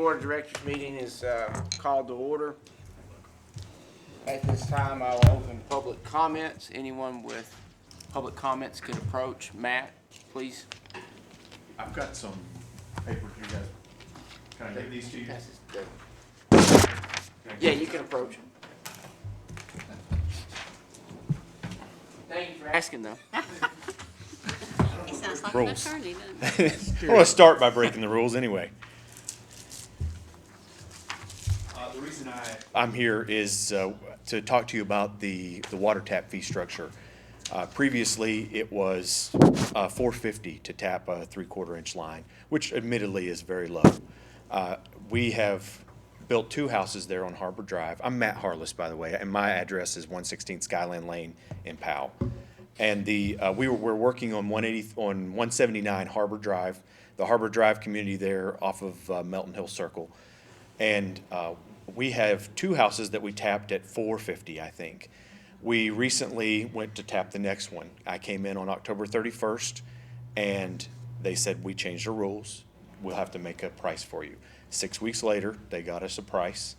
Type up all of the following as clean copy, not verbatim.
Board of Directors meeting is called to order. At this time, I will open public comments. Anyone with public comments could approach. Matt, please. I've got some papers, you guys. Can I give these to you? Pass this down. Yeah, you can approach. Thank you for asking, though. He sounds like Rules. an attorney, doesn't he? I want to start by breaking the rules anyway. The reason I'm here is to talk to you about the water tap fee structure. Previously, it was $4.50 to tap a 3/4 inch line, which admittedly is very low. We have built 2 houses there on Harbor Drive. I'm Matt Harless, by the way, and my address is 116 Skyland Lane in Powell. And we're working on 179 Harbor Drive, the Harbor Drive community there off of Melton Hill Circle. And we have 2 houses that we tapped at $4.50, I think. We recently went to tap the next one. I came in on October 31st, and they said, we changed the rules. We'll have to make a price for you. 6 weeks later, they got us a price.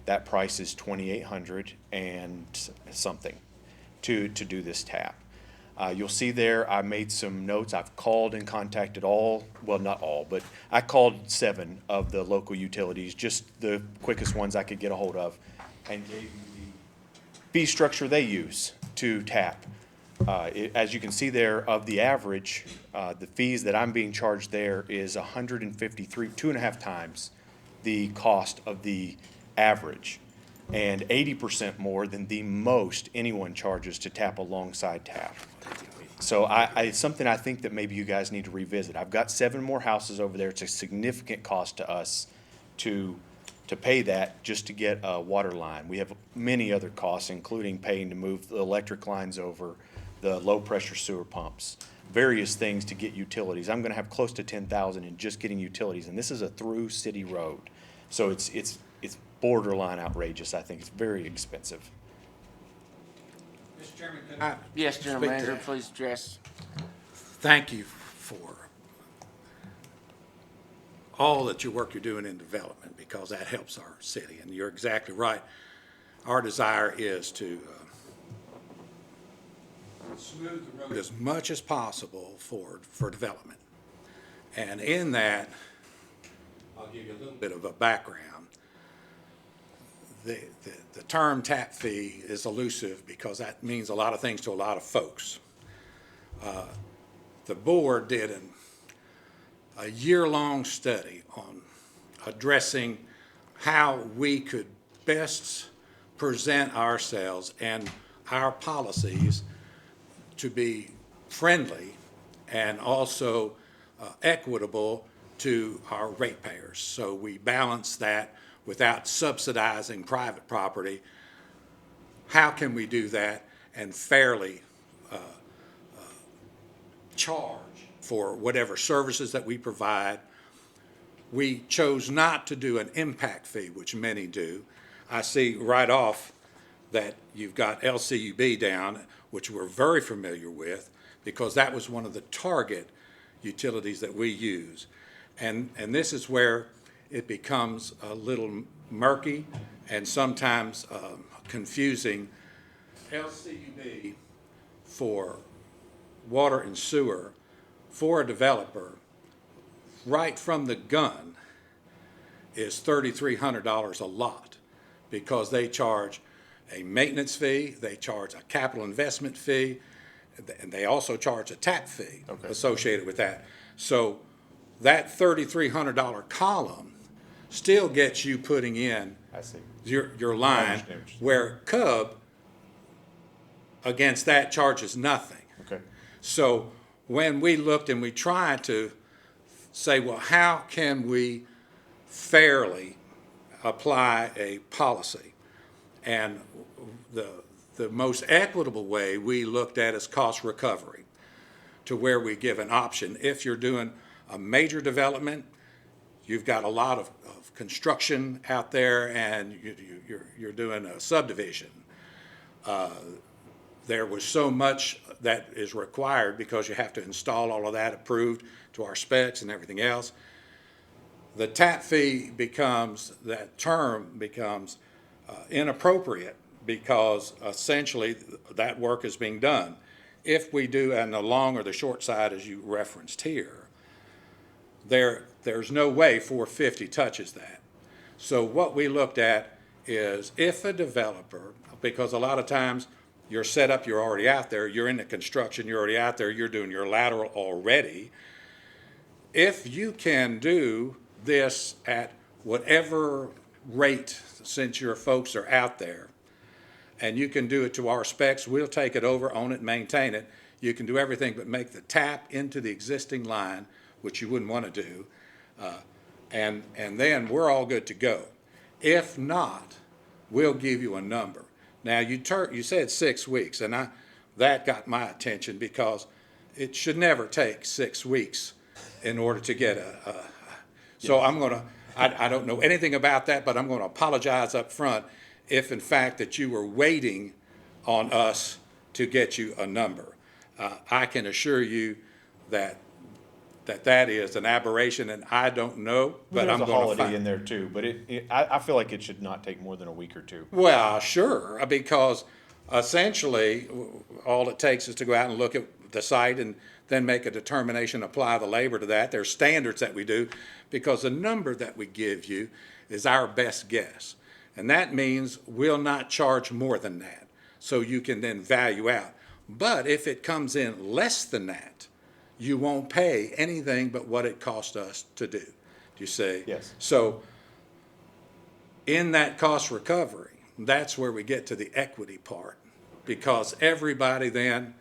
That price is $2,800 and something to do this tap. You'll see there, I made some notes. I've called and contacted not all, but I called 7 of the local utilities, just the quickest ones I could get a hold of, and gave you the fee structure they use to tap. As you can see there, of the average, the fees that I'm being charged there is 153, 2.5 times the cost of the average, and 80% more than the most anyone charges to tap alongside tap. So it's something I think that maybe you guys need to revisit. I've got 7 more houses over there. It's a significant cost to us to pay that just to get a water line. We have many other costs, including paying to move the electric lines over, the low-pressure sewer pumps, various things to get utilities. I'm gonna have close to $10,000 in just getting utilities, and this is a through city road. So it's borderline outrageous. I think it's very expensive. Mr. Chairman, can I Yes, General speak to Manager, that? please address. Thank you for all that your work you're doing in development, because that helps our city, and you're exactly right. Our desire is to smooth the road as much as possible for development. And in that, I'll give you a little bit of a background. The term tap fee is elusive because that means a lot of things to a lot of folks. The board did a year-long study on addressing how we could best present ourselves and our policies to be friendly and also equitable to our ratepayers. So we balance that without subsidizing private property. How can we do that and fairly charge for whatever services that we provide? We chose not to do an impact fee, which many do. I see right off that you've got LCUB down, which we're very familiar with, because that was one of the target utilities that we use. And this is where it becomes a little murky and sometimes confusing. LCUB for water and sewer for a developer right from the gun is $3,300 a lot, because they charge a maintenance fee, they charge a capital investment fee, and they also charge a tap fee associated with that. So that $3,300 column still gets you putting in I see. your line, understand what you're saying. where Cub against that charges nothing. Okay. So when we looked and we tried to say, well, how can we fairly apply a policy? And the most equitable way we looked at is cost recovery, to where we give an option. If you're doing a major development, you've got a lot of construction out there, and you're doing a subdivision. There was so much that is required because you have to install all of that approved to our specs and everything else. the tap fee that term becomes inappropriate because essentially that work is being done. If we do on the long or the short side, as you referenced here, there's no way 450 touches that. So what we looked at is if a developer, because a lot of times you're set up, you're already out there, you're in the construction, you're already out there, you're doing your lateral already. If you can do this at whatever rate, since your folks are out there, and you can do it to our specs, we'll take it over, own it, maintain it. You can do everything but make the tap into the existing line, which you wouldn't want to do, and then we're all good to go. If not, we'll give you a number. Now, you said 6 weeks, and that got my attention because it should never take 6 weeks in order to get so I don't know anything about that, but I'm gonna apologize up front if in fact that you were waiting on us to get you a number. I can assure you that is an aberration, and I don't know, but I'm There's a gonna holiday find. in there too, but I feel like it should not take more than a week or two. Well, sure, because essentially, all it takes is to go out and look at the site and then make a determination, apply the labor to that. There's standards that we do, because the number that we give you is our best guess. And that means we'll not charge more than that, so you can then value out. But if it comes in less than that, you won't pay anything but what it cost us to do. Do you see? Yes. So in that cost recovery, that's where we get to the equity part, because everybody then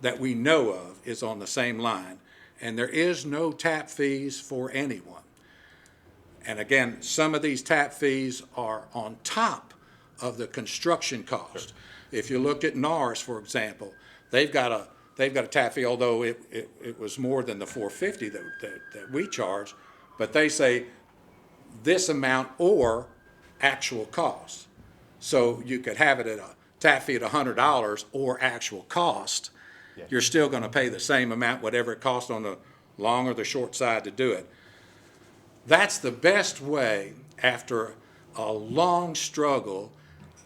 that we know of is on the same line, and there is no tap fees for anyone. And again, some of these tap fees are on top of the construction cost. If you looked at NARS, for example, they've got a tap fee, although it was more than the $450 that we charge, but they say this amount or actual cost. So you could have it at a tap fee at $100 or actual cost. Yeah. You're still gonna pay the same amount, whatever it costs on the long or the short side to do it. That's the best way, after a long struggle,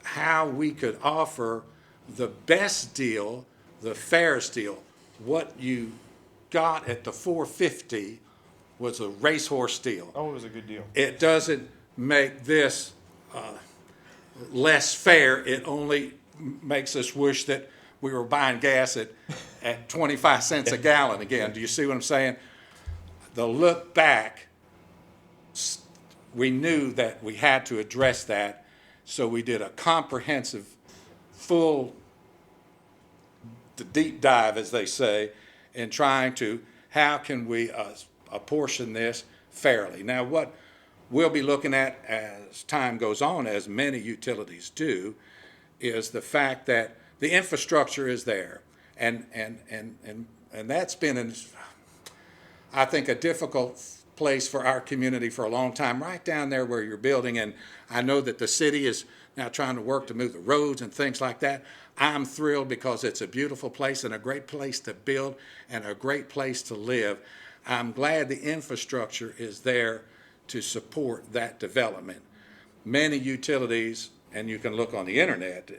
how we could offer the best deal, the fairest deal. What you got at the $450 was a racehorse deal. Oh, it was a good deal. It doesn't make this less fair. It only makes us wish that we were buying gas at 25 cents a gallon again. Do you see what I'm saying? The look back, we knew that we had to address that, so we did a comprehensive, full, the deep dive, as they say, in trying to, how can we apportion this fairly? Now, what we'll be looking at as time goes on, as many utilities do, is the fact that the infrastructure is there. And that's been, I think, a difficult place for our community for a long time, right down there where you're building. And I know that the city is now trying to work to move the roads and things like that. I'm thrilled because it's a beautiful place and a great place to build and a great place to live. I'm glad the infrastructure is there to support that development. Many utilities, and you can look on the internet,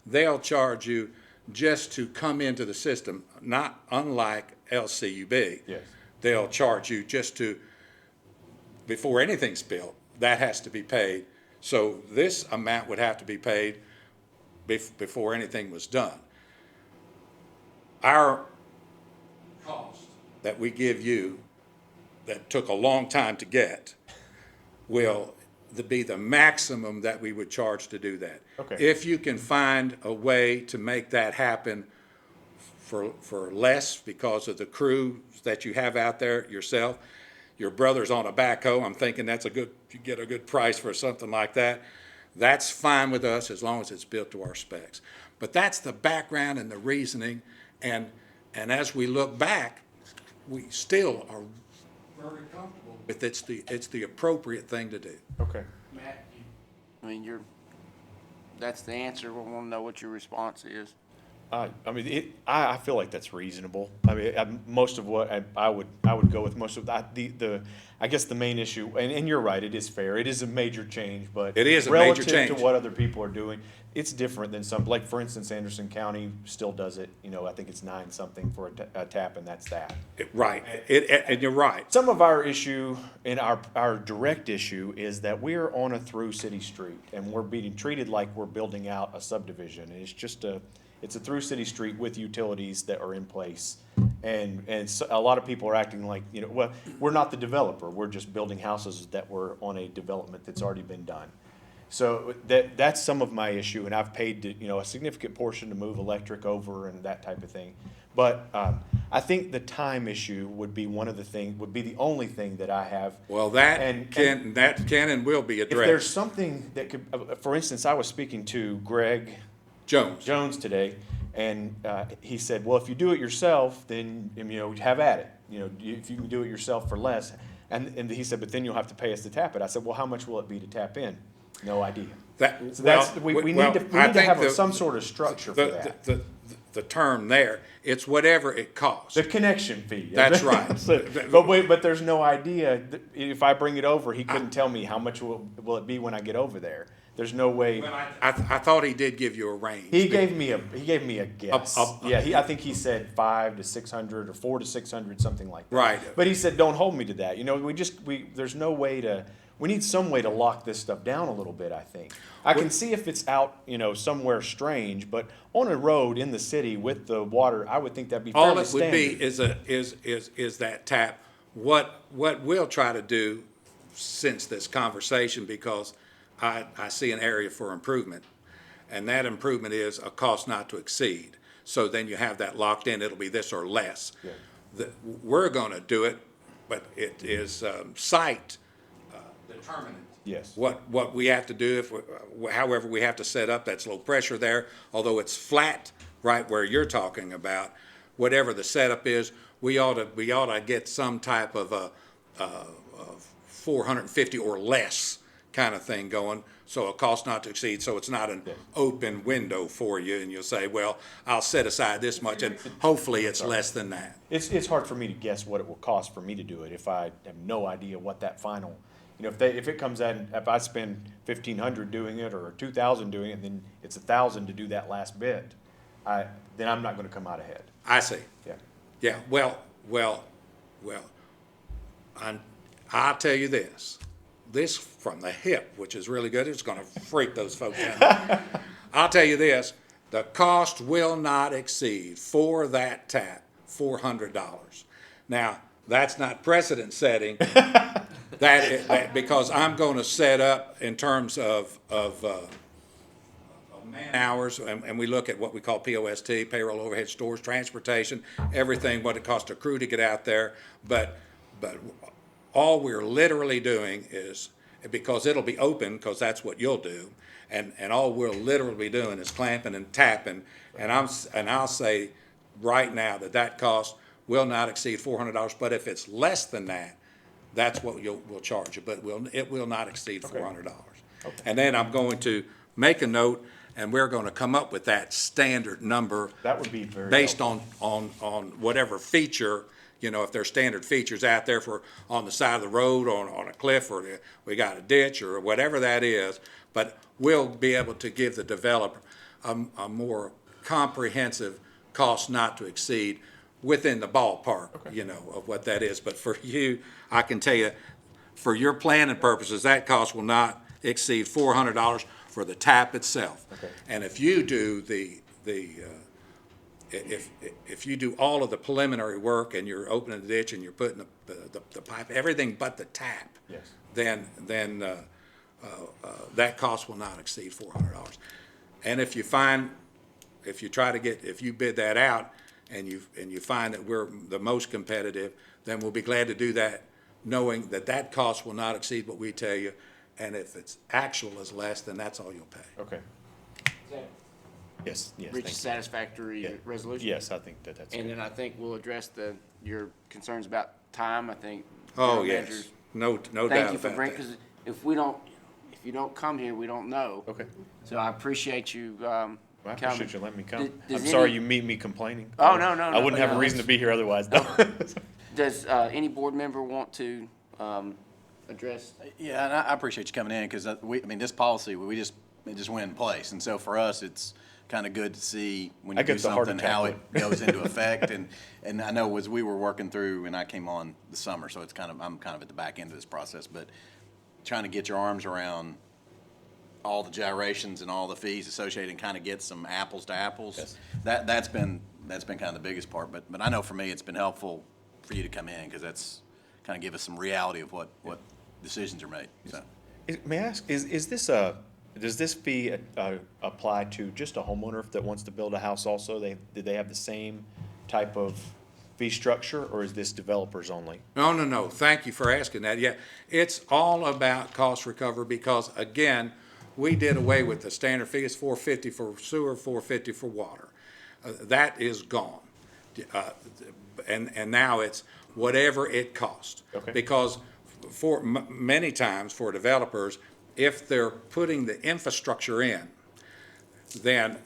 they'll charge you just to come into the system, not unlike LCUB. Yes. They'll charge you just to, before anything's built, that has to be paid. So this amount would have to be paid before anything was done. Our cost that we give you, that took a long time to get, will be the maximum that we would charge to do that. Okay. If you can find a way to make that happen for less because of the crew that you have out there yourself, your brother's on a backhoe, I'm thinking that's you get a good price for something like that. That's fine with us as long as it's built to our specs. But that's the background and the reasoning, and as we look back, we still are very comfortable with it's the appropriate thing to do. Okay. Matt, I mean, that's the answer. We want to know what your response is. I mean, I feel like that's reasonable. I mean, most of what I would go with most of that. I guess the main issue, and you're right, it is fair. It is a major change, but It is a major relative change. to what other people are doing, it's different than some, like, for instance, Anderson County still does it, I think it's 9 something for a tap, and that's that. Right, and you're right. Some of our issue and our direct issue is that we're on a through city street and we're being treated like we're building out a subdivision. And it's a through city street with utilities that are in place. And so a lot of people are acting like, well, we're not the developer. We're just building houses that were on a development that's already been done. So that's some of my issue, and I've paid, a significant portion to move electric over and that type of thing. But I think the time issue would be the only thing that I have. Well, that And- can and will be If there's addressed. something that could, for instance, I was speaking to Greg Jones, today, and he said, well, if you do it yourself, then, have at it. If you can do it yourself for less. And he said, but then you'll have to pay us to tap it. I said, well, how much will it be to tap in? No idea. So we need to have some sort of structure for that. The term there, it's whatever it costs. The connection fee. That's right. But there's no idea. If I bring it over, he couldn't tell me how much will it be when I get over there. There's no way. I thought he did give you a range. He gave me a guess. Yeah, I think he said 500 to 600 or 400 to 600, something like that. Right. But he said, don't hold me to that. There's no way to. We need some way to lock this stuff down a little bit, I think. I can see if it's out, somewhere strange, but on a road in the city with the water, I would think that'd be fairly All it would be standard. is that tap. What we'll try to do since this conversation, because I see an area for improvement, and that improvement is a cost not to exceed. So then you have that locked in, it'll be this or less. Yeah. We're gonna do it, but it is site determinant. Yes. What we have to do, however we have to set up, that's low pressure there, although it's flat right where you're talking about, whatever the setup is, we ought to get some type of a 450 or less kind of thing going, so a cost not to exceed, so it's not an open window for you, and you'll say, well, I'll set aside this much, and hopefully it's less than that. It's hard for me to guess what it will cost for me to do it if I have no idea what that final. If it comes in, if I spend 1,500 doing it or 2,000 doing it, then it's 1,000 to do that last bit, then I'm not going to come out ahead. I see. Yeah. Yeah, well, I'll tell you this from the hip, which is really good, it's gonna freak those folks out. I'll tell you this, the cost will not exceed for that tap, $400. Now, that's not precedent setting, because I'm gonna set up in terms of man hours, and we look at what we call POST, payroll, overhead, stores, transportation, everything, what it costs a crew to get out there. But all we're literally doing is, because it'll be open, because that's what you'll do, and all we're literally be doing is clamping and tapping, and I'll say right now that cost will not exceed $400. But if it's less than that, that's what we'll charge you. But it will not exceed $400. Okay. And then I'm going to make a note, and we're going to come up with that standard number. That would be very based helpful. on whatever feature, if there's standard features out there for on the side of the road, on a cliff, or we got a ditch, or whatever that is. But we'll be able to give the developer a more comprehensive cost not to exceed within the ballpark, of what that is. But for you, I can tell you, for your planning purposes, that cost will not exceed $400 for the tap itself. Okay. And if you do if you do all of the preliminary work, and you're opening the ditch and you're putting the pipe, everything but the tap, Yes. then that cost will not exceed $400. And if you bid that out and you find that we're the most competitive, then we'll be glad to do that, knowing that cost will not exceed what we tell you. And if it's actual is less, then that's all you'll pay. Okay. Yes. Reach a Thank you. satisfactory Yeah. resolution? Yes, I think that's And good. then I think we'll address your concerns about time, I think. Oh, General yes, Manager's- no doubt about Thank you for that. bringing, because if you don't come here, we don't know. Okay. So I appreciate you I Come. appreciate you letting me come. Does I'm sorry any- you meet me complaining. Oh, no, no, I no, wouldn't have a no, reason to it's- be here otherwise, though. Does any board member want to address? Yeah, and I appreciate you coming in, because this policy, it just went in place. And so for us, it's kind of good to see when I you do get the heart something, attack how look. it goes into effect. And I know as we were working through, and I came on the summer, so I'm kind of at the back end of this process, but trying to get your arms around all the gyrations and all the fees associated and kind of get some apples to apples. Yes. That's been kind of the biggest part. But I know for me, it's been helpful for you to come in, because that's kind of give us some reality of what decisions are made, so. May I ask, does this fee apply to just a homeowner that wants to build a house also? Do they have the same type of fee structure, or is this developers only? No. Thank you for asking that. Yeah, it's all about cost recovery because, again, we did away with the standard fee. It's $4.50 for sewer, $4.50 for water. That is gone. And now it's whatever it costs. Okay. Because for many times for developers, if they're putting the infrastructure in, then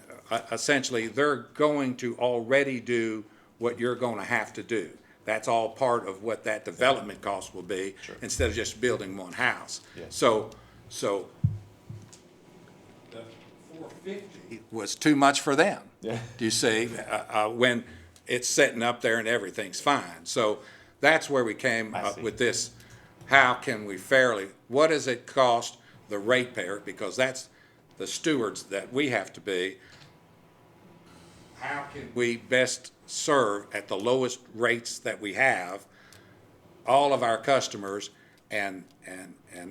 essentially they're going to already do what you're going to have to do. That's all part of what that development cost will be, instead of just building one house. Yes. So the $4.50 was too much for them. Yeah. Do you see, when it's setting up there and everything's fine. So that's where we came I up see. with this, how can we fairly, what does it cost the ratepayer, because that's the stewards that we have to be. How can we best serve at the lowest rates that we have all of our customers? And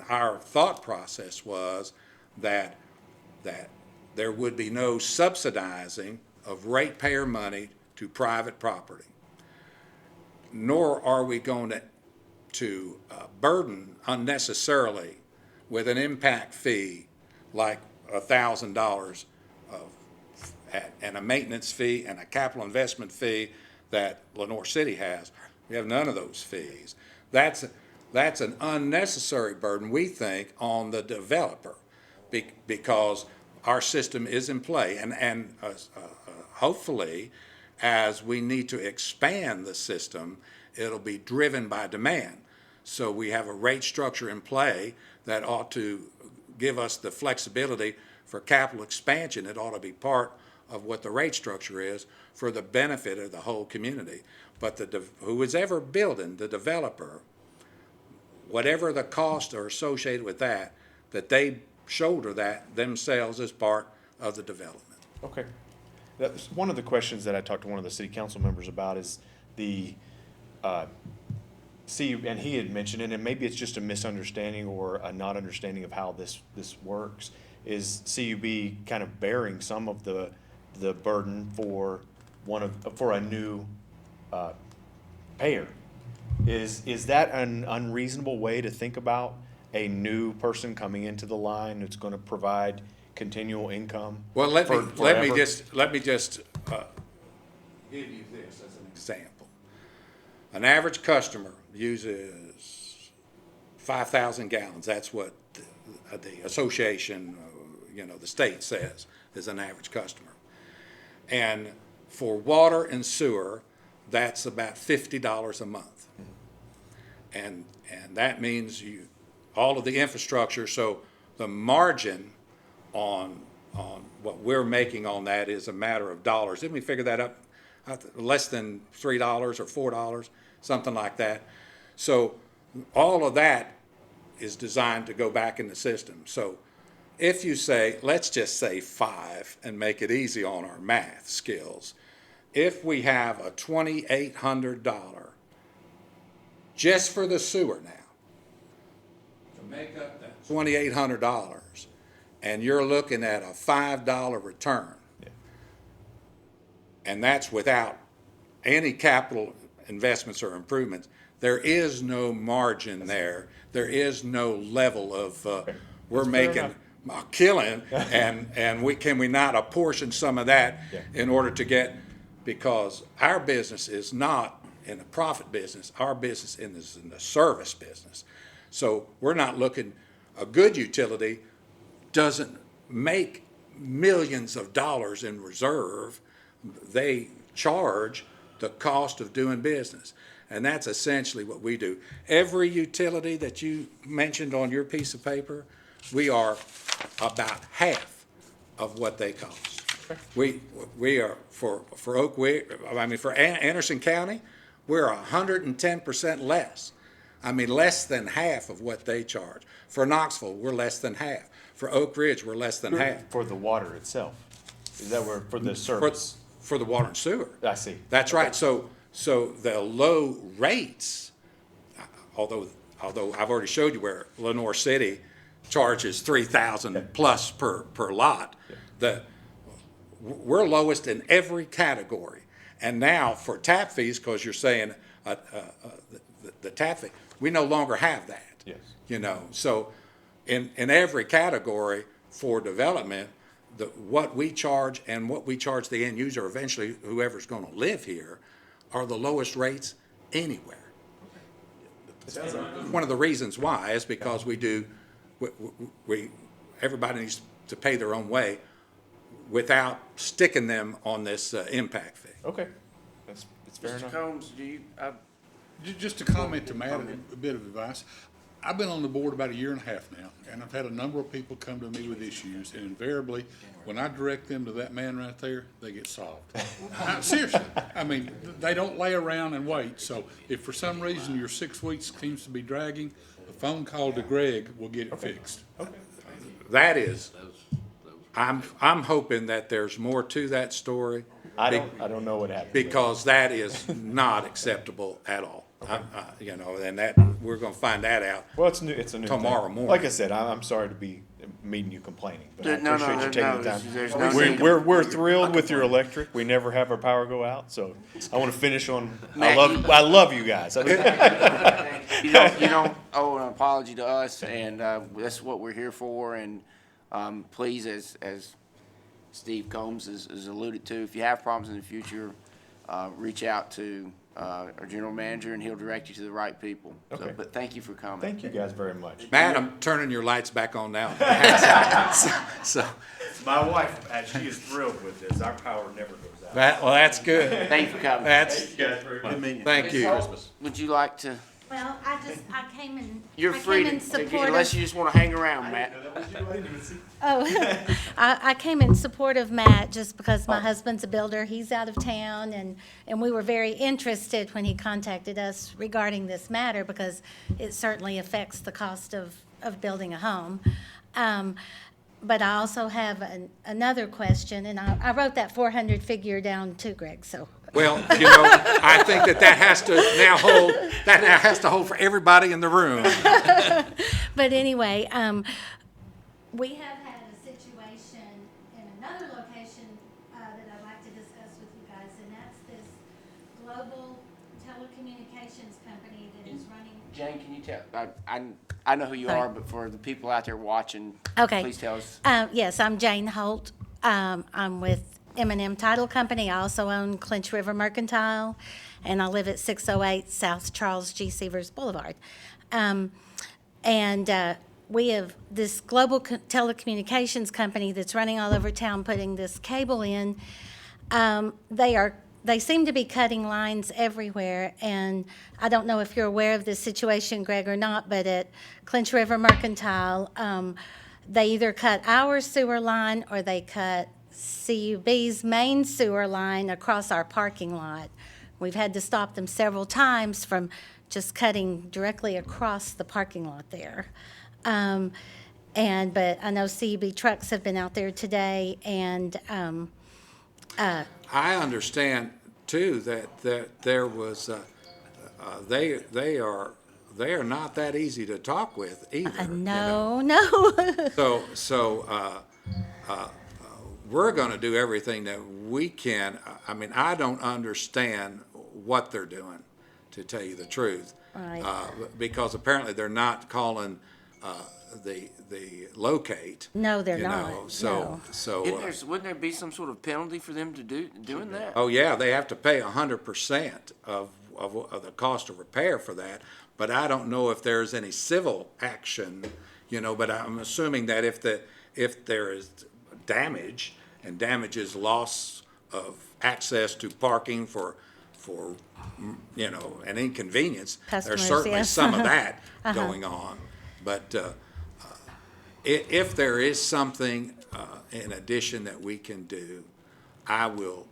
our thought process was that there would be no subsidizing of ratepayer money to private property. Nor are we going to burden unnecessarily with an impact fee like $1,000 and a maintenance fee and a capital investment fee that Lenoir City has. We have none of those fees. That's an unnecessary burden, we think, on the developer because our system is in play. And hopefully, as we need to expand the system, it'll be driven by demand. So we have a rate structure in play that ought to give us the flexibility for capital expansion. It ought to be part of what the rate structure is for the benefit of the whole community. But who is ever building, the developer, whatever the costs are associated with that they shoulder that themselves as part of the development. Okay. That's one of the questions that I talked to one of the city council members about is the, and he had mentioned it, and maybe it's just a misunderstanding or a not understanding of how this works, is CUB kind of bearing some of the burden for a new payer. Is that an unreasonable way to think about a new person coming into the line that's gonna provide continual income? Well, let me forever? just give you this as an example. An average customer uses 5,000 gallons. That's what the association, the state says is an average customer. And for water and sewer, that's about $50 a month. And that means all of the infrastructure, so the margin on what we're making on that is a matter of dollars. Didn't we figure that up? Less than $3 or $4, something like that. So all of that is designed to go back in the system. So if you say, let's just say 5 and make it easy on our math skills, if we have a $2,800 just for the sewer now, to make up that $2,800, and you're looking at a $5 return, and that's without any capital investments or improvements, there is no margin there. There is no level of, we're making a killing, and can we not apportion some of that in order to get, because our business is not in the profit business, our business is in the service business. So we're not looking, a good utility doesn't make millions of dollars in reserve. They charge the cost of doing business. And that's essentially what we do. Every utility that you mentioned on your piece of paper, we are about half of what they cost. We are, for Anderson County, we're 110% less. I mean, less than half of what they charge. For Knoxville, we're less than half. For Oak Ridge, we're less than half. For the water itself? Is that where, for the service? For the water and sewer. I see. That's right. So the low rates, although I've already showed you where Lenore City charges $3,000 plus per lot, we're lowest in every category. And now for tap fees, because you're saying the tap fee, we no longer have that. Yes. You know, so in every category for development, what we charge and what we charge the end user, eventually whoever's going to live here, are the lowest rates anywhere. One of the reasons why is because everybody needs to pay their own way without sticking them on this impact fee. Okay, it's fair Mr. enough. Combs, do you, Just to comment to Matt, a bit of advice. I've been on the board about a year and a half now, and I've had a number of people come to me with issues, and invariably, when I direct them to that man right there, they get solved. Seriously, I mean, they don't lay around and wait, so if for some reason your 6 weeks seems to be dragging, a phone call to Greg will get it fixed. That is, I'm hoping that there's more to that story. I don't know what happened. Because that is not acceptable at all. You know, and that, we're gonna find that out. Well, it's new, it's a new thing. Tomorrow morning. Like I said, I'm sorry to be meeting you complaining, but I No, no, appreciate you taking the no, time. there's no need to- We're thrilled with your electric. We never have our power go out, so I want to finish on, Matt, I love you guys. you don't owe an apology to us, and that's what we're here for. And please, as Steve Combs has alluded to, if you have problems in the future, reach out to our general manager, and he'll direct you to the right people. So, Okay. but thank you for coming. Thank you guys very much. Matt, I'm turning your lights back on now. So, My wife, she is thrilled with this. Our power never goes out. well, that's good. Thank you for coming. That's, You guys very much. thank you. Would you like to? Well, I came in. You're I free came in to, support unless of- you just want to hang around, Matt. Oh, I came in support of Matt just because my husband's a builder. He's out of town, and we were very interested when he contacted us regarding this matter because it certainly affects the cost of building a home. But I also have another question, and I wrote that 400 figure down too, Greg, so. Well, you know, I think that has to now hold for everybody in the room. But anyway, we have had a situation in another location that I'd like to discuss with you guys, and that's this global telecommunications company that is running. Jane, can you tell? I know who you Sorry. are, but for the people out there watching, Okay. please tell us. Yes, I'm Jane Holt. I'm with M&M Title Company. I also own Clinch River Mercantile, and I live at 608 South Charles G. Severs Boulevard. We have this global telecommunications company that's running all over town, putting this cable in. They seem to be cutting lines everywhere, and I don't know if you're aware of this situation, Greg, or not, but at Clinch River Mercantile, they either cut our sewer line or they cut CUB's main sewer line across our parking lot. We've had to stop them several times from just cutting directly across the parking lot there. But I know CUB trucks have been out there today, and I understand too that there was they are not that easy to talk with either. you know. no. So we're going to do everything that we can. I mean, I don't understand what they're doing, to tell you the truth. Right. Because apparently they're not calling the locate. No, they're you not. know. No. Wouldn't there be some sort of penalty for them to doing that? Oh, yeah, they have to pay 100% of the cost of repair for that, but I don't know if there's any civil action, you know, but I'm assuming that if there is damage, and damage is loss of access to parking for, an inconvenience. There's Customers, certainly yes. some of that going on. But if there is something in addition that we can do, I will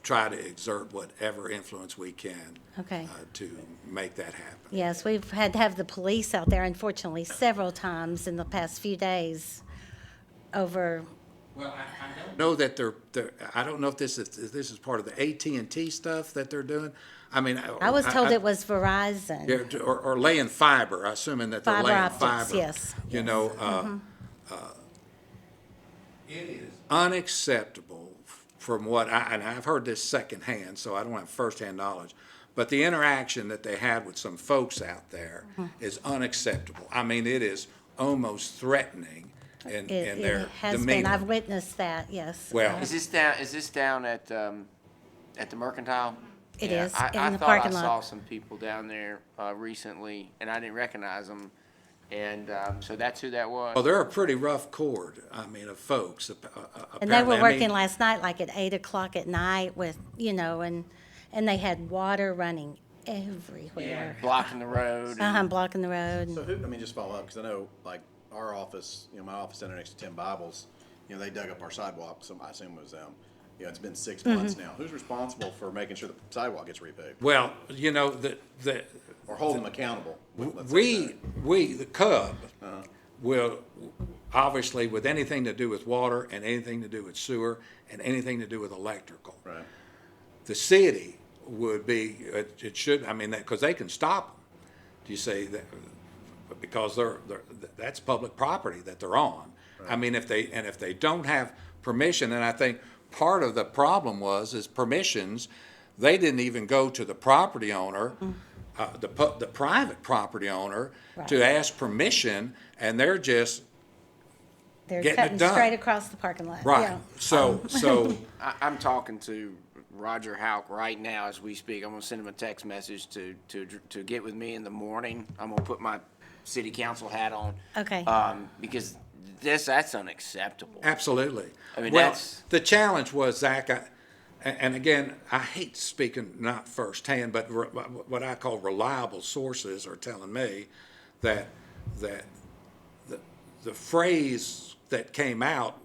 try to exert whatever influence we can Okay. to make that happen. Yes, we've had to have the police out there, unfortunately, several times in the past few days over, Well, I don't know that I don't know if this is part of the AT&T stuff that they're doing. I mean. I was told it was Verizon. Yeah, or laying fiber, assuming that they're Fiber laying optics, fiber. yes, You know, it is unacceptable from and I've heard this secondhand, so I don't have firsthand knowledge, but the interaction that they had with some folks out there is unacceptable. I mean, it is almost threatening in It their has been, demeanor. I've witnessed that, yes. Well- Is this down at the Mercantile? It Yeah, is, I in the thought parking I lot. saw some people down there recently, and I didn't recognize them. And so that's who that was? Well, they're a pretty rough chord, I mean, of folks. And they were apparently. I mean, working last night, like at 8 o'clock at night with, and they had water running everywhere. Blocking the road. and- Blocking the road. So who, I mean, just follow up, because I know, like, our office, my office center next to 10 Bibles, they dug up our sidewalk, so I assume it was them. It's been 6 months now. Who's responsible for making sure the sidewalk gets repaved? Well, Or hold them accountable? let's say the Cub, will, obviously, with anything to do with water and anything to do with sewer and anything to do with electrical. that. Right. The city would be, it should, I mean, because they can stop them. Do you see that? Because that's public property that they're on. I mean, if they don't have permission, and I think part of the problem is permissions, they didn't even go to the property owner, the private property owner, to Right. ask permission, and they're just, They're getting it cutting done. straight across the parking lot. right. Yeah. So, I'm talking to Roger Hauk right now as we speak. I'm gonna send him a text message to get with me in the morning. I'm gonna put my city council hat on. Okay. Because that's unacceptable. absolutely. I mean, Well, that's- the challenge was, Zach, and again, I hate speaking not firsthand, but what I call reliable sources are telling me that the phrase that came out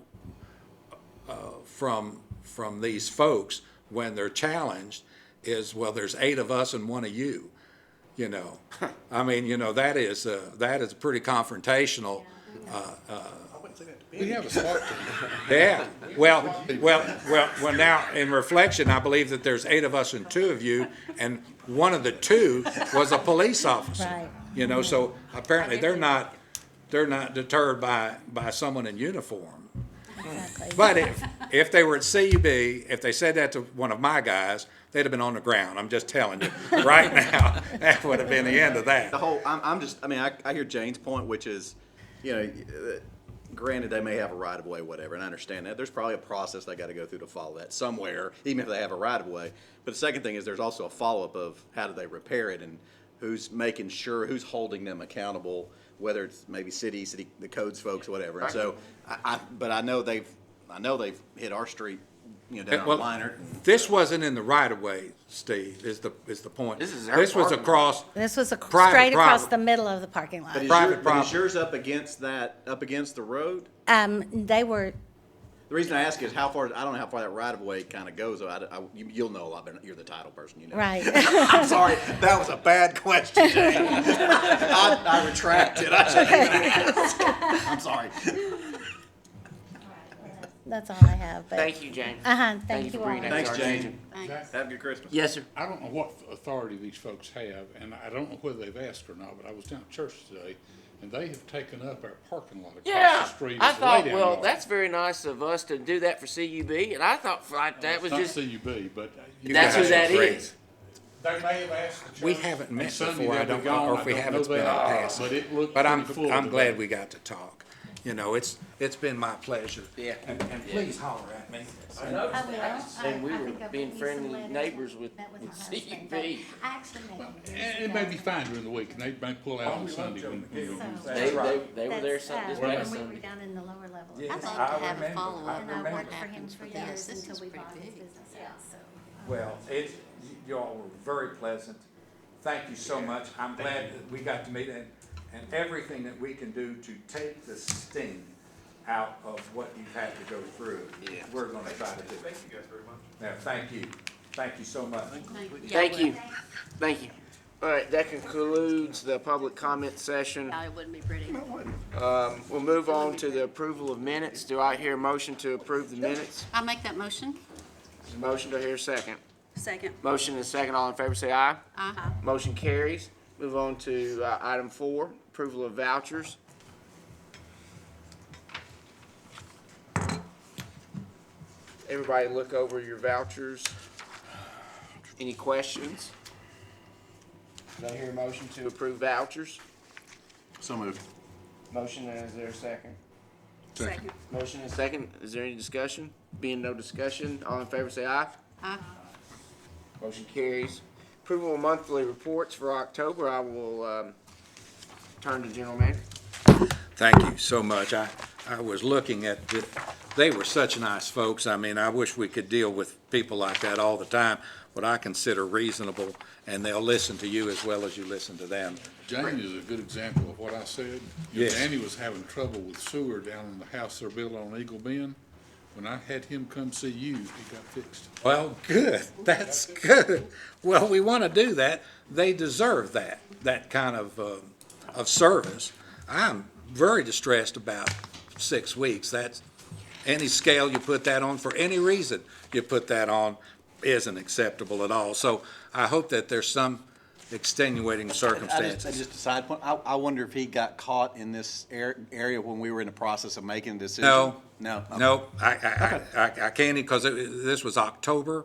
from these folks when they're challenged is, well, there's 8 of us and 1 of you. I mean, that is pretty confrontational. We have a SWAT team. Yeah, well, now, in reflection, I believe that there's 8 of us and 2 of you, and one of the 2 was a police officer. Right. So apparently they're not deterred by someone in uniform. Exactly. But if they were at CUB, if they said that to one of my guys, they'd have been on the ground. I'm just telling you, right now, that would have been the end of that. The whole, I hear Jane's point, which is, granted, they may have a right of way, whatever, and I understand that. There's probably a process they got to go through to follow that somewhere, even if they have a right of way. But the second thing is there's also a follow-up of how do they repair it and who's making sure, who's holding them accountable, whether it's maybe city, the codes folks, whatever. And so, but I know they've hit our street, down Well, on Liner. This wasn't in the right of way, Steve, is the point. This is their This was parking lot. across, This was Private straight across property. the middle of the parking lot. But is private property. yours up against the road? They were, The reason I ask is I don't know how far that right of way kind of goes. You'll know a lot better. You're the title person, right. I'm sorry, that was a bad question, Jane. I retract it. I shouldn't even ask. I'm sorry. That's all I have, but. Thank you, Jane. Thank you for bringing all. that to Thanks, our Jane. attention. Have a good Christmas. Yes, sir. I don't know what authority these folks have, and I don't know whether they've asked or not, but I was down at church today, and they have taken up our parking lot across Yeah, the street. I as a thought, laydown well, yard. that's very nice of us to do that for CUB, and I thought like that was It's just, not CUB, but. that's who guys that are great. is. They may have asked the church. We haven't met on Sunday, before, I they'll don't be know, gone. or if we I don't have, know it's been that, a pass. But it looked But pretty full I'm glad today. we got to talk. It's been my pleasure. Yeah. And please holler at me. I noticed I will. that. And we I were think I've being written you some friendly letters. neighbors with Met with my CUB. husband, but I actually met him. And it may be fine during the week, and they may pull out on Sunday when. They were there Sunday, this When past we were Sunday. down in the lower level. level. Yes, I'd like I to have a remember. follow-up. And I remember. worked for him for Yes, years this until is we pretty bought his big. business out, so. Well, y'all were very pleasant. Thank you so much. I'm glad that we got to meet and everything that we can do to take the sting out of what you've had to go through. Yeah. We're gonna try to do. Thank you guys very much. Yeah, thank you. Thank you so much. Thank you. Thank you. All right, that concludes the public comment session. No, it wouldn't be pretty. We'll move on to the approval of minutes. Do I hear a motion to approve the minutes? I'll make that motion. Motion, do I hear a second? Second. Motion and second, all in favor say aye. Uh-huh. Motion carries. Move on to item 4, approval of vouchers. Everybody look over your vouchers. Any questions? Do I hear a motion to approve vouchers? So moved. Motion, and is there a second? Second. Motion and second, is there any discussion? Being no discussion, all in favor say aye. Aye. Motion carries. Approval of monthly reports for October, I will turn to General Manager. Thank you so much. I was looking at, they were such nice folks. I mean, I wish we could deal with people like that all the time, what I consider reasonable, and they'll listen to you as well as you listen to them. Jane is a good example of what I said. You know, Yes. Danny was having trouble with sewer down in the house they're building on Eagle Bend. When I had him come see you, it got fixed. Well, good. That's good. Well, we want to do that. They deserve that kind of service. I'm very distressed about 6 weeks. That's, any scale you put that on, for any reason you put that on, isn't acceptable at all. So I hope that there's some extenuating circumstances. Just a side point, I wonder if he got caught in this area when we were in the process of making a decision? No. No? Okay. No, I can't, because this was October.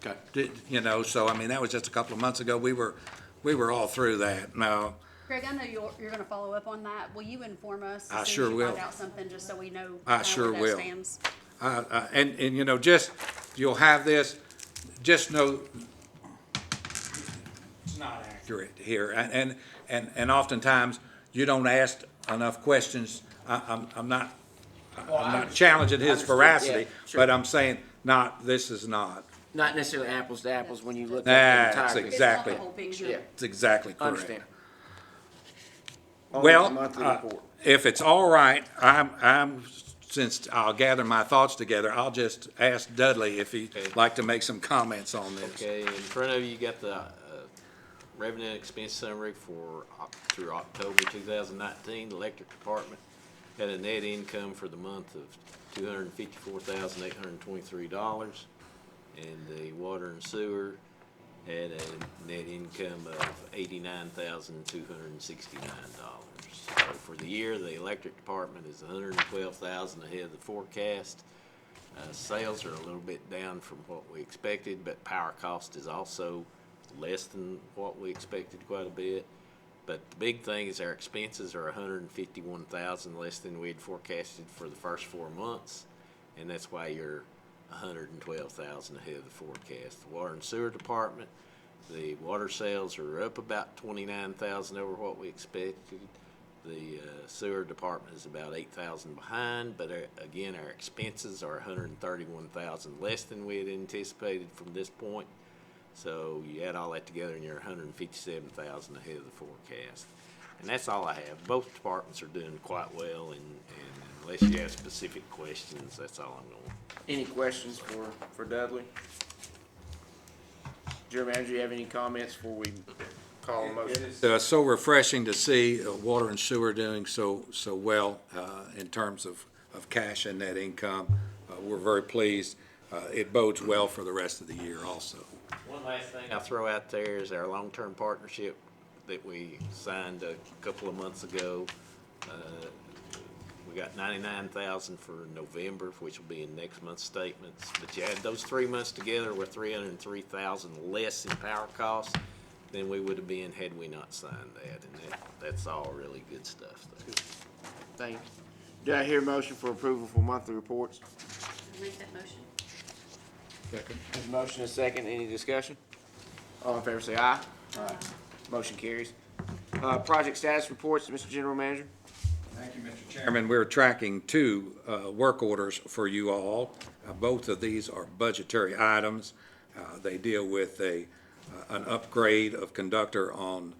Okay. You know, so I mean, that was just a couple of months ago. We were all through that. No. Greg, I know you're gonna follow up on that. Will you inform us? I as soon sure as you will. Find out something, just so we know. I sure where that will. stands. And you know, just, you'll have this, just know it's not accurate here. And oftentimes, you don't ask enough questions. I'm not challenging his veracity, Yeah, sure. but I'm saying, this is not. Not necessarily apples to apples when you look at the That's entire. exactly, It's not the whole picture. Yeah, it's exactly correct. understand. On Well, the monthly report. if it's all right, since I'll gather my thoughts together, I'll just ask Dudley if he'd like to make some comments on this. Okay, in front of you, you got the revenue and expense summary for through October 2019. The electric department had a net income for the month of $254,823, and the water and sewer had a net income of $89,269. So for the year, the electric department is $112,000 ahead of the forecast. Sales are a little bit down from what we expected, but power cost is also less than what we expected quite a bit. But the big thing is our expenses are $151,000 less than we had forecasted for the first 4 months, and that's why you're $112,000 ahead of the forecast. The water and sewer department, the water sales are up about $29,000 over what we expected. The sewer department is about $8,000 behind, but again, our expenses are $131,000 less than we had anticipated from this point. So you add all that together and you're $157,000 ahead of the forecast. And that's all I have. Both departments are doing quite well, and unless you have specific questions, that's all I'm going. Any questions for Dudley? General Manager, you have any comments before we call a motion? It's so refreshing to see water and sewer doing so well in terms of cash and net income. We're very pleased. It bodes well for the rest of the year also. One last thing I'll throw out there is our long-term partnership that we signed a couple of months ago. We got $99,000 for November, which will be in next month's statements. But you add those 3 months together, we're $303,000 less in power costs than we would have been had we not signed that. And that's all really good stuff there. Thank you. Do I hear a motion for approval for monthly reports? Make that motion. Second. There's a motion and a second. Any discussion? All in favor say aye. Aye. Motion carries. Project status reports, Mr. General Manager. Thank you, Mr. Chairman. We're tracking two work orders for you all. Both of these are budgetary items. They deal with an upgrade of conductor on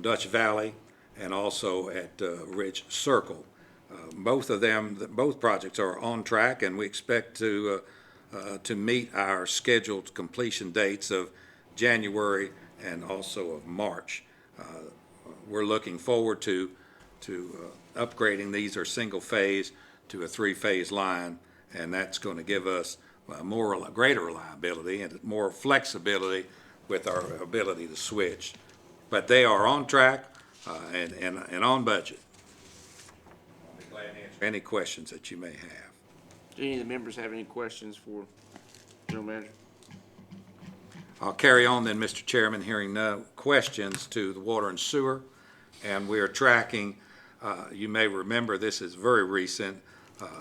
Dutch Valley and also at Ridge Circle. Both of them, both projects are on track, and we expect to meet our scheduled completion dates of January and also of March. We're looking forward to upgrading. These are single-phase to a three-phase line, and that's going to give us greater reliability and more flexibility with our ability to switch. But they are on track and on budget. I'll be glad to answer any questions that you may have. Do any of the members have any questions for General Manager? I'll carry on then, Mr. Chairman, hearing no questions to the water and sewer. And we are tracking, you may remember this is very recent.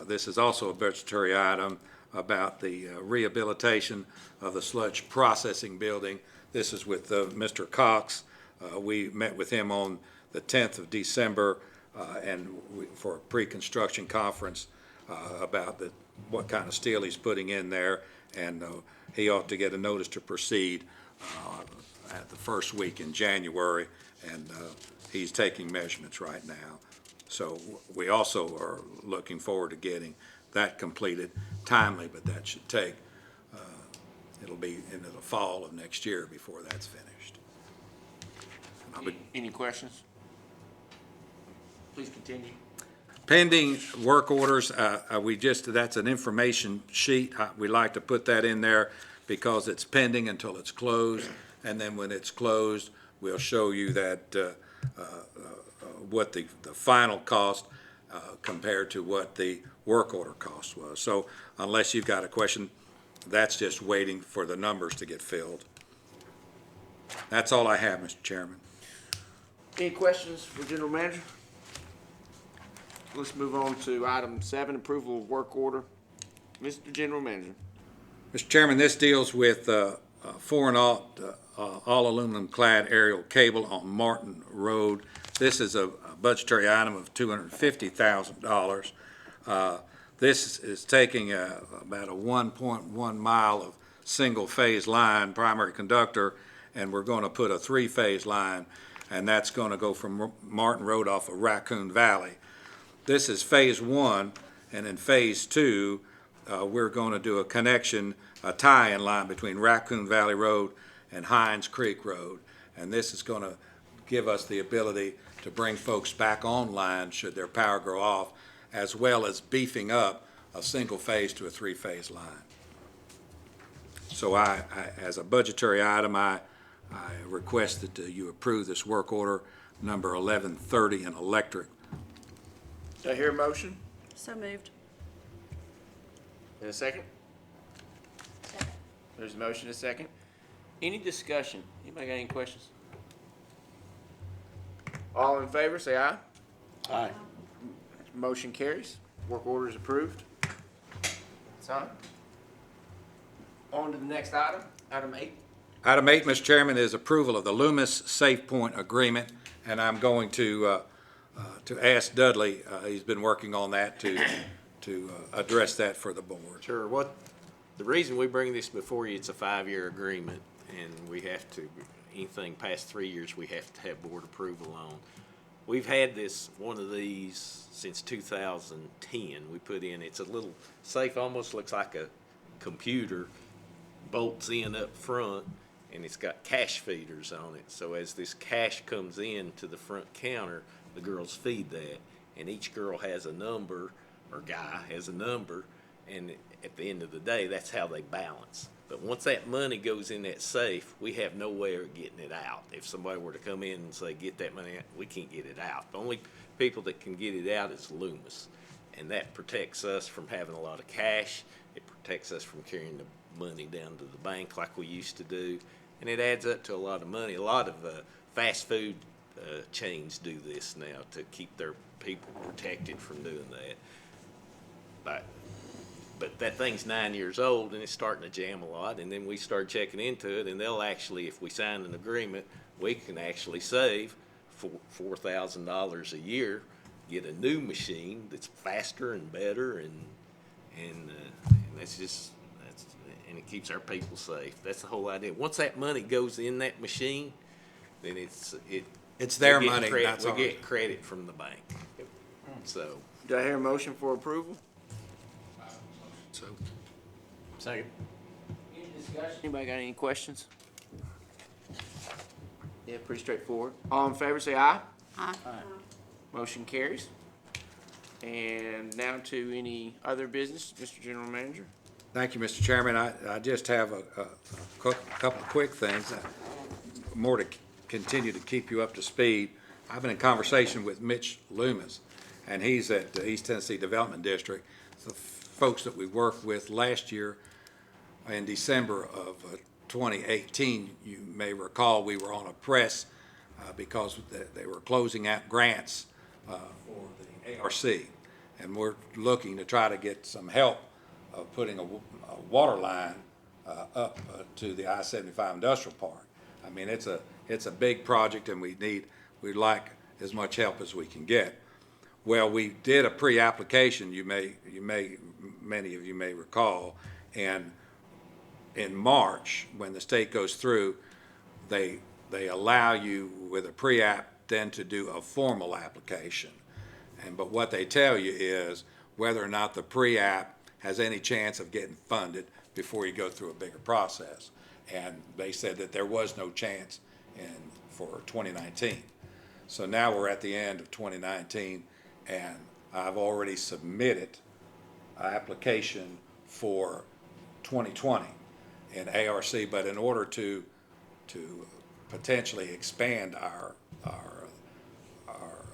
This is also a budgetary item about the rehabilitation of the sludge processing building. This is with Mr. Cox. We met with him on the 10th of December for a pre-construction conference about what kind of steel he's putting in there. And he ought to get a notice to proceed at the first week in January. And he's taking measurements right now. So we also are looking forward to getting that completed timely, but that should take, it'll be into the fall of next year before that's finished. Any questions? Please continue. Pending work orders, that's an information sheet. We like to put that in there because it's pending until it's closed. And then when it's closed, we'll show you that, what the final cost compared to what the work order cost was. So unless you've got a question, that's just waiting for the numbers to get filled. That's all I have, Mr. Chairman. Any questions for General Manager? Let's move on to item 7, approval of work order. Mr. General Manager. Mr. Chairman, this deals with 4-0 all aluminum clad aerial cable on Martin Road. This is a budgetary item of $250,000. This is taking about a 1.1 mile of single-phase line, primary conductor, and we're going to put a 3-phase line, and that's going to go from Martin Road off of Raccoon Valley. This is phase 1, and in phase 2, we're going to do a connection, a tie-in line between Raccoon Valley Road and Hines Creek Road, and this is going to give us the ability to bring folks back online should their power go off, as well as beefing up a single phase to a 3-phase line. So as a budgetary item, I request that you approve this work order number 1130 in electric. Do I hear a motion? So moved. In a second? There's a motion, a second. Any discussion? Anybody got any questions? All in favor, say aye. Aye. Motion carries. Work order is approved. Signed. On to the next item, item 8. Item 8, Mr. Chairman, is approval of the Loomis Safe Point Agreement, and I'm going to ask Dudley, he's been working on that, to address that for the board. Sure. The reason we bring this before you, it's a 5-year agreement, and we have to, anything past 3 years, we have to have board approval on. We've had one of these since 2010. We put in, it's a little safe, almost looks like a computer, bolts in up front, and it's got cash feeders on it. So as this cash comes in to the front counter, the girls feed that, and each girl has a number, or guy has a number, and at the end of the day, that's how they balance. But once that money goes in that safe, we have no way of getting it out. If somebody were to come in and say, get that money out, we can't get it out. The only people that can get it out is Loomis. And that protects us from having a lot of cash. It protects us from carrying the money down to the bank like we used to do. And it adds up to a lot of money. A lot of fast food chains do this now to keep their people protected from doing that. But that thing's 9 years old and it's starting to jam a lot, and then we start checking into it, and they'll actually, if we sign an agreement, we can actually save $4,000 a year get a new machine that's faster and better, and that's just, and it keeps our people safe. That's the whole idea. Once that money goes in that machine, then it's their we get money, credit- that's we ours. get credit from the bank. So, Do I hear a motion for approval? So, Second. Any discussion? Anybody got any questions? Yeah, pretty straightforward. All in favor, say aye. Aye. Motion carries. And now to any other business, Mr. General Manager? thank you, Mr. Chairman. I just have a couple of quick things, more to continue to keep you up to speed. I've been in conversation with Mitch Loomis, and he's at the East Tennessee Development District. The folks that we worked with last year in December of 2018, you may recall, we were on a press because they were closing out grants for the ARC. And we're looking to try to get some help of putting a water line up to the I-75 Industrial Park. I mean, it's a big project, and we'd like as much help as we can get. Well, we did a pre-application, many of you may recall, and in March, when the state goes through, they allow you with a pre-app then to do a formal application. But what they tell you is whether or not the pre-app has any chance of getting funded before you go through a bigger process. And they said that there was no chance for 2019. So now we're at the end of 2019, and I've already submitted an application for 2020 in ARC, but in order to potentially expand our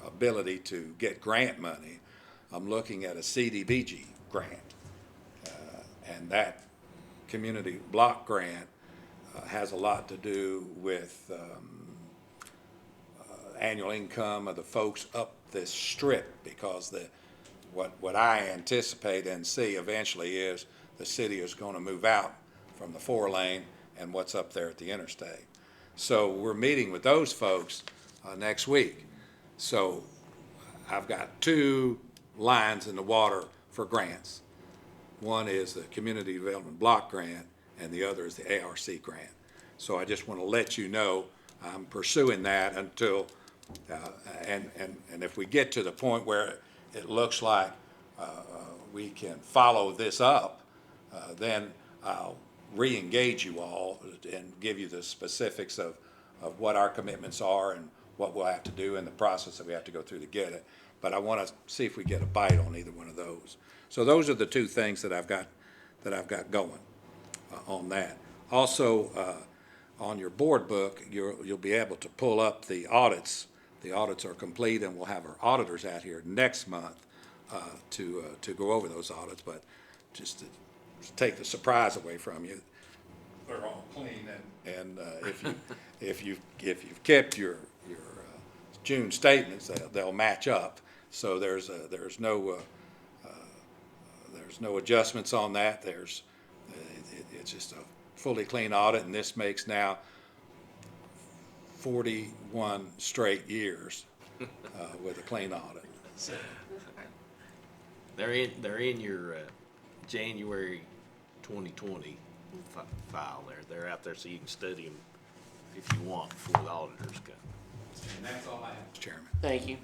ability to get grant money, I'm looking at a CDBG grant. And that community block grant has a lot to do with annual income of the folks up this strip, because what I anticipate and see eventually is the city is going to move out from the 4-lane and what's up there at the interstate. So we're meeting with those folks next week. So I've got 2 lines in the water for grants. One is the Community Development Block Grant, and the other is the ARC grant. So I just want to let you know I'm pursuing that until, and if we get to the point where it looks like we can follow this up, then I'll re-engage you all and give you the specifics of what our commitments are and what we'll have to do and the process that we have to go through to get it. But I want to see if we get a bite on either one of those. So those are the 2 things that I've got going on that. Also, on your board book, you'll be able to pull up the audits. The audits are complete, and we'll have our auditors out here next month to go over those audits. But just to take the surprise away from you, they're all clean, and if you've kept your June statements, they'll match up. So there's no adjustments on that. It's just a fully clean audit, and this makes now 41 straight years with a clean audit. they're in your January 2020 file there. They're out there so you can study them if you want before the auditors come. And that's all I have, Mr. Chairman. Thank you.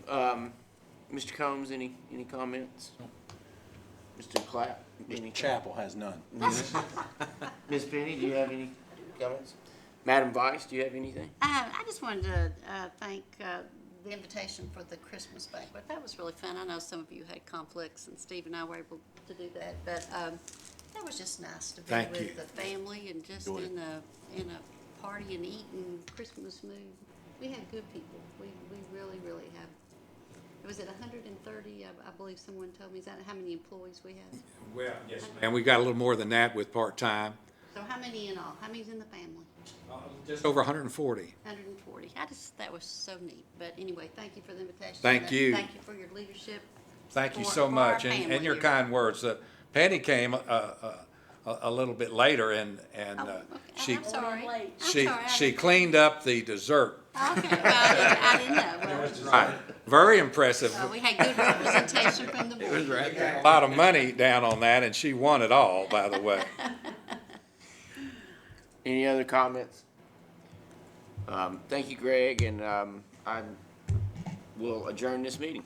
Mr. Combs, any comments? Mr. Clapp? Any Chapel has none. Ms. Penny, do you have any comments? Madam Vice, do you have anything? I just wanted to thank the invitation for the Christmas banquet. That was really fun. I know some of you had conflicts, and Steve and I were able to do that, but that was just nice to be Thank you. with the family and just in a party and eating Christmas mood. We had good people. We really, really have. Was it 130? I believe someone told me. Is that how many employees we have? Well, yes, and we've got a little more than that with part-time. So how many in all? How many's in the family? Just over 140. 140. That was so neat. But anyway, thank you for the invitation. Thank you. Thank you for your leadership. Thank you for so our much, family and your here. kind words. Penny came a little bit later, and Oh, okay. she, I'm sorry. I'm she, sorry. she cleaned up the dessert. Okay, well, I didn't know. Right. Very impressive. Well, we had good representation from the board. A lot of money down on that, and she won it all, by the way. Any other comments? Thank you, Greg, and I will adjourn this meeting.